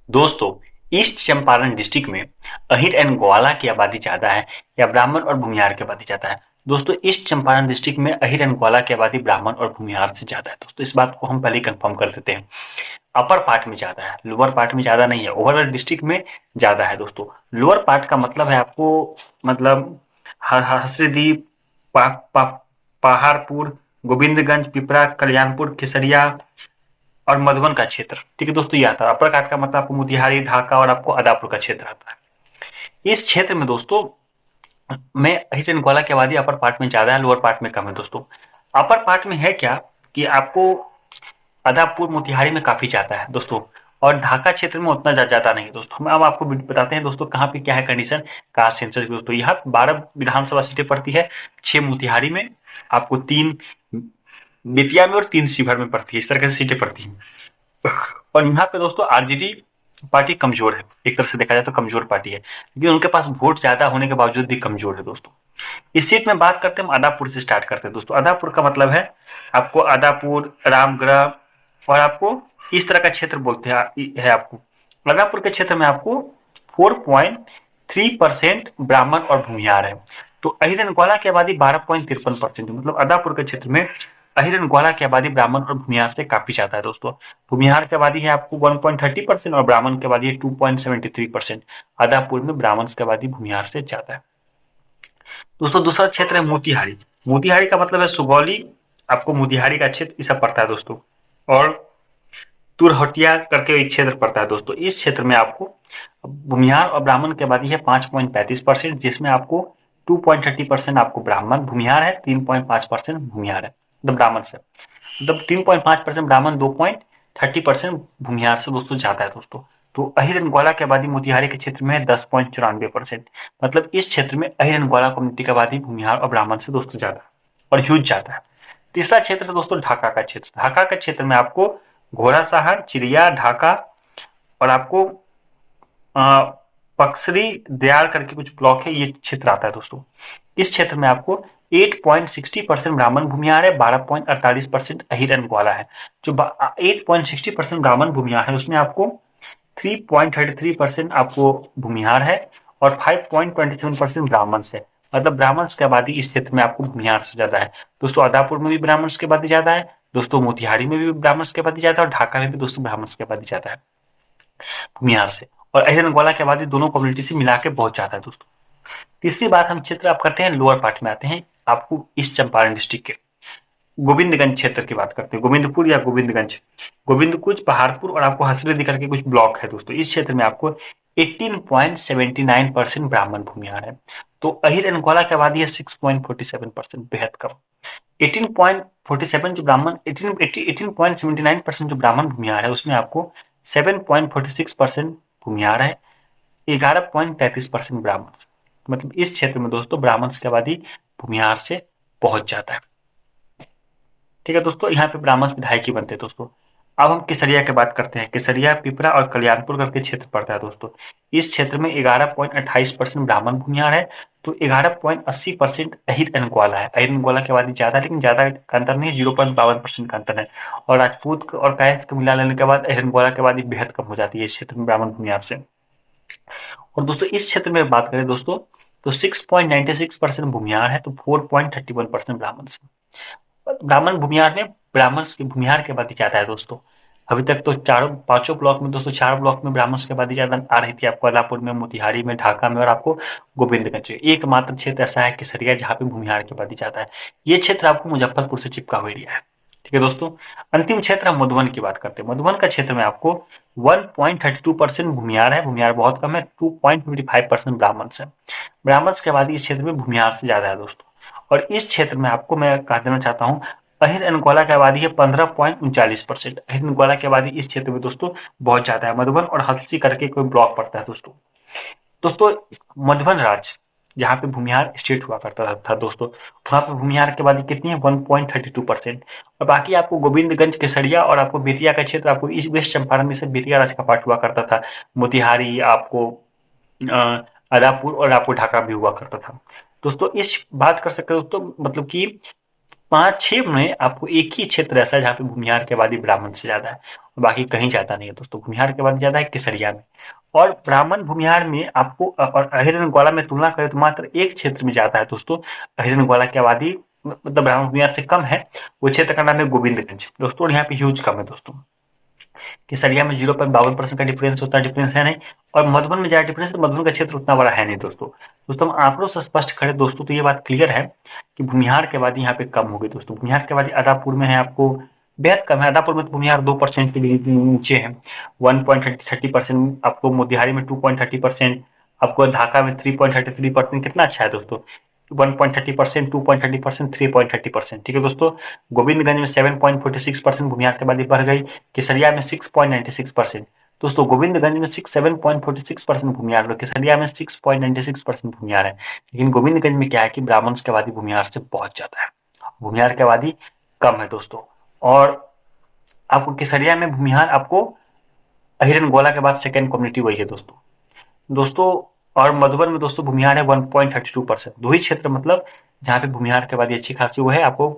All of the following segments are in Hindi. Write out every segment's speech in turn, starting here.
दोस्तों, ईस्ट चंपारण डिस्ट्रिक्ट में अहिर एंड ग्वाला की आबादी ज्यादा है या ब्राह्मण और भूमिहार की आबादी ज्यादा है? दोस्तों, ईस्ट चंपारण डिस्ट्रिक्ट में अहिर एंड ग्वाला की आबादी ब्राह्मण और भूमिहार से ज्यादा है। दोस्तों, इस बात को हम पहले कंफर्म कर देते हैं। अपर पार्ट में ज्यादा है, लोअर पार्ट में ज्यादा नहीं है। ओवरऑल डिस्ट्रिक्ट में ज्यादा है। दोस्तों, लोअर पार्ट का मतलब है आपको, मतलब हसरीदीप, पा, पा, पहाड़पुर, गोविंदगंज, पिपरा, कल्याणपुर, केसरिया और मधुबन का क्षेत्र। ठीक है दोस्तों, ये आता है। अपर काट का मतलब आपको मोतिहारी, ढाका और आपको अदापुर का क्षेत्र आता है। इस क्षेत्र में दोस्तों में अहिर एंड ग्वाला की आबादी अपर पार्ट में ज्यादा है, लोअर पार्ट में कम है। दोस्तों, अपर पार्ट में है क्या कि आपको अदापुर, मोतिहारी में काफी ज्यादा है दोस्तों, और ढाका क्षेत्र में उतना ज्यादा नहीं है। दोस्तों, हम अब आपको बताते हैं दोस्तों कहाँ पे क्या है कंडीशन कास्ट सेंसस की। दोस्तों, यहाँ 12 विधानसभा सीटें पड़ती है, 6 मोतिहारी में, आपको 3 बेतिया में और 3 शिवहर में पड़ती है। इस तरह से सीटें पड़ती हैं। और यहाँ पे दोस्तों आरजेडी पार्टी कमजोर है, एक तरह से देखा जाए तो कमजोर पार्टी है, लेकिन उनके पास वोट ज्यादा होने के बावजूद भी कमजोर है। दोस्तों, इस सीट में बात करते हैं, हम आदापुर से स्टार्ट करते हैं। दोस्तों, आदापुर का मतलब है आपको आदापुर, रामगढ़ और आपको इस तरह का क्षेत्र बोलते हैं। है आपको आदापुर के क्षेत्र में आपको 4.3% ब्राह्मण और भूमिहार है। तो अहिर एंड ग्वाला की आबादी 12.53%, मतलब आदापुर के क्षेत्र में अहिर एंड ग्वाला की आबादी ब्राह्मण और भूमिहार से काफी ज्यादा है। दोस्तों, भूमिहार की आबादी है आपको 1.30% और ब्राह्मण की आबादी है 2.73%। आदापुर में ब्राह्मण की आबादी भूमिहार से ज्यादा है। दोस्तों, दूसरा क्षेत्र है मोतिहारी। मोतिहारी का मतलब है सुगौली, आपको मोतिहारी का क्षेत्र इस पड़ता है दोस्तों, और तुरहटिया करके एक क्षेत्र पड़ता है। दोस्तों, इस क्षेत्र में आपको भूमिहार और ब्राह्मण की आबादी है 5.35%, जिसमें आपको 2.30% आपको ब्राह्मण भूमिहार है, 3.5% भूमिहार है, मतलब ब्राह्मण से, मतलब 3.5% ब्राह्मण, 2.30% भूमिहार से दोस्तों ज्यादा है। दोस्तों, तो अहिर एंड ग्वाला की आबादी मोतिहारी के क्षेत्र में है 10.94%, मतलब इस क्षेत्र में अहिर एंड ग्वाला कम्युनिटी की आबादी भूमिहार और ब्राह्मण से दोस्तों ज्यादा है और ह्यूज ज्यादा है। तीसरा क्षेत्र है दोस्तों ढाका का क्षेत्र। ढाका के क्षेत्र में आपको घोड़ासहर, चिड़िया, ढाका और आपको पक्सरी, दयाल करके कुछ ब्लॉक है, ये क्षेत्र आता है। दोस्तों, इस क्षेत्र में आपको 8.60% ब्राह्मण भूमिहार है, 12.48% अहिर एंड ग्वाला है। जो 8.60% ब्राह्मण भूमिहार है उसमें आपको 3.33% आपको भूमिहार है और 5.27% ब्राह्मण से, मतलब ब्राह्मण की आबादी इस क्षेत्र में आपको भूमिहार से ज्यादा है। दोस्तों, आदापुर में भी ब्राह्मण की आबादी ज्यादा है। दोस्तों, मोतिहारी में भी ब्राह्मण की आबादी ज्यादा है और ढाका में भी दोस्तों ब्राह्मण की आबादी ज्यादा है भूमिहार से, और अहिर एंड ग्वाला की आबादी दोनों कम्युनिटी से मिला के बहुत ज्यादा है। दोस्तों, तीसरी बात हम क्षेत्र आप करते हैं, लोअर पार्ट में आते हैं, आपको ईस्ट चंपारण डिस्ट्रिक्ट के गोविंदगंज क्षेत्र की बात करते हैं। गोविंदपुर या गोविंदगंज, गोविंदकुंज, पहाड़पुर और आपको हसरदी करके कुछ ब्लॉक है। दोस्तों, इस क्षेत्र में आपको 18.79% ब्राह्मण भूमिहार है। तो अहिर एंड ग्वाला की आबादी है 6.47%, बेहद कम। 18.47 जो ब्राह्मण 18.79% जो ब्राह्मण भूमिहार है उसमें आपको 7.46% भूमिहार है, 11.33% ब्राह्मण, मतलब इस क्षेत्र में दोस्तों ब्राह्मण की आबादी भूमिहार से बहुत ज्यादा है। ठीक है दोस्तों, यहाँ पे ब्राह्मण विधायक ही बनते हैं। दोस्तों, अब हम केसरिया की बात करते हैं। केसरिया, पिपरा और कल्याणपुर करके क्षेत्र पड़ता है। दोस्तों, इस क्षेत्र में 11.28% ब्राह्मण भूमिहार है, तो 11.80% अहिर एंड ग्वाला है। अहिर एंड ग्वाला की आबादी ज्यादा है, लेकिन ज्यादा का अंतर नहीं है, 0.52% का अंतर है। और राजपूत और कायस्थ को मिला लेने के बाद अहिर एंड ग्वाला की आबादी बेहद कम हो जाती है इस क्षेत्र में ब्राह्मण भूमिहार से। और दोस्तों, इस क्षेत्र में बात करें दोस्तों, तो 6.96% भूमिहार है, तो 4.31% ब्राह्मण से। ब्राह्मण भूमिहार में ब्राह्मण की भूमिहार की आबादी ज्यादा है। दोस्तों, अभी तक तो चारों पांचों ब्लॉक में दोस्तों 4 ब्लॉक में ब्राह्मण की आबादी ज्यादा आ रही थी, आपको अलापुर में, मोतिहारी में, ढाका में और आपको गोविंदगंज में। एकमात्र क्षेत्र ऐसा है केसरिया जहाँ पे भूमिहार की आबादी ज्यादा है। ये क्षेत्र आपको मुजफ्फरपुर से चिपका हुआ एरिया है। ठीक है दोस्तों, अंतिम क्षेत्र हम मधुबन की बात करते हैं। मधुबन का क्षेत्र में आपको 1.32% भूमिहार है, भूमिहार बहुत कम है, 2.55% ब्राह्मण से। ब्राह्मण की आबादी इस क्षेत्र में भूमिहार से ज्यादा है। दोस्तों, और इस क्षेत्र में आपको मैं कह देना चाहता हूँ, अहिर एंड ग्वाला की आबादी है 15.39%। अहिर एंड ग्वाला की आबादी इस क्षेत्र में दोस्तों बहुत ज्यादा है। मधुबन और हल्सी करके कोई ब्लॉक पड़ता है। दोस्तों, दोस्तों मधुबन राज्य जहाँ पे भूमिहार स्टेट हुआ करता था दोस्तों, वहां पे भूमिहार की आबादी कितनी है, 1.32%। और बाकी आपको गोविंदगंज, केसरिया और आपको बेतिया का क्षेत्र, आपको इस वेस्ट चंपारण में से बेतिया राज्य का पार्ट हुआ करता था। मोतिहारी, आपको अदापुर और आपको ढाका भी हुआ करता था। दोस्तों, इस बात कर सकते हो दोस्तों, मतलब कि 5-6 में आपको एक ही क्षेत्र ऐसा है जहाँ पे भूमिहार की आबादी ब्राह्मण से ज्यादा है, और बाकी कहीं ज्यादा नहीं है दोस्तों। भूमिहार की आबादी ज्यादा है केसरिया में, और ब्राह्मण भूमिहार में आपको और अहिरन ग्वाला में तुलना करें तो मात्र एक क्षेत्र में ज्यादा है दोस्तों। अहिरन ग्वाला की आबादी मतलब ब्राह्मण भूमिहार से कम है, वो क्षेत्र का नाम है गोविंदगंज दोस्तों, और यहाँ पे ह्यूज कम है दोस्तों। केसरिया में 0.52% का डिफरेंस होता है, डिफरेंस है नहीं। और मधुबन में ज्यादा डिफरेंस, तो मधुबन का क्षेत्र उतना बड़ा है नहीं दोस्तों। दोस्तों हम आंकड़ों से स्पष्ट करें दोस्तों तो ये बात क्लियर है कि भूमिहार की आबादी यहाँ पे कम होगी दोस्तों। भूमिहार की आबादी अदापुर में है आपको बेहद कम है, अदापुर में तो भूमिहार 2% के नीचे है, 1.30%। आपको मोतिहारी में 2.30%, आपको ढाका में 3.33%। कितना अच्छा है दोस्तों, 1.30%, 2.30%, 3.30%। ठीक है दोस्तों। गोविंदगंज में 7.46% भूमिहार की आबादी बढ़ गई, केसरिया में 6.96%। दोस्तों गोविंदगंज में 7.46% भूमिहार और केसरिया में 6.96% भूमिहार है, लेकिन गोविंदगंज में क्या है कि ब्राह्मण की आबादी भूमिहार से बहुत ज्यादा है, भूमिहार की आबादी कम है दोस्तों। और आपको केसरिया में भूमिहार आपको अहिरन गोला के बाद सेकेंड कम्युनिटी वही है दोस्तों। दोस्तों और मधुबन में दोस्तों भूमिहार है 1.32%। दो ही क्षेत्र मतलब जहाँ पे भूमिहार की आबादी अच्छी खासी वो है आपको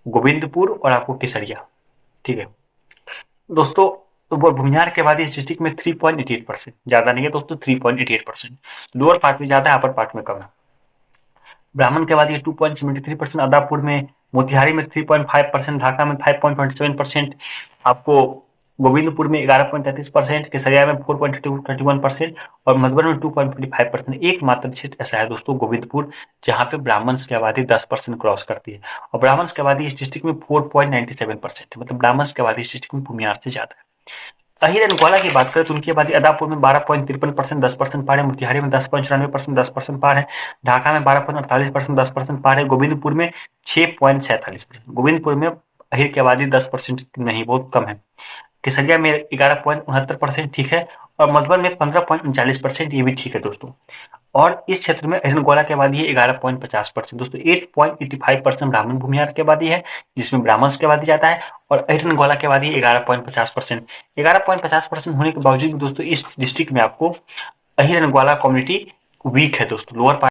गोविंदपुर और आपको केसरिया। ठीक है दोस्तों। तो वो भूमिहार के बाद इस डिस्ट्रिक्ट में 3.88%, ज्यादा नहीं है दोस्तों, 3.88%। लोअर पार्ट में ज्यादा है, अपर पार्ट में कम है। ब्राह्मण के बाद ये 2.73%, अदापुर में, मोतिहारी में 3.5%, ढाका में 5.27%, आपको गोविंदपुर में 11.33%, केसरिया में 4.31% और मधुबन में 2.45%। एकमात्र क्षेत्र ऐसा है दोस्तों गोविंदपुर जहां पे ब्राह्मण्स की आबादी 10% क्रॉस करती है, और ब्राह्मण्स की आबादी इस डिस्ट्रिक्ट में 4.97%, मतलब ब्राह्मण्स की आबादी इस डिस्ट्रिक्ट में भूमिहार से ज्यादा है। अहिर एंड ग्वाला की बात करें तो उनकी आबादी अदापुर में 12.53%, 10% पार है, मोतिहारी में 10.94%, 10% पार है, ढाका में 12.48%, 10% पार है, गोविंदपुर में 6.47%। गोविंदपुर में अहिर की आबादी 10% नहीं, बहुत कम है। केसरिया में 11.69%, ठीक है, और मधुबन में 15.39%, ये भी ठीक है दोस्तों। और इस क्षेत्र में अहिरनगोला की आबादी है 11.50% दोस्तों। 8.85% ब्राह्मण भूमिहार की आबादी है, जिसमें ब्राह्मण की आबादी जाता है, और अहिरनगोला की आबादी 11.50%। 11.50% होने के बावजूद दोस्तों इस डिस्ट्रिक्ट में आपको अहिरनगोला कम्युनिटी वीक है दोस्तों, लोअर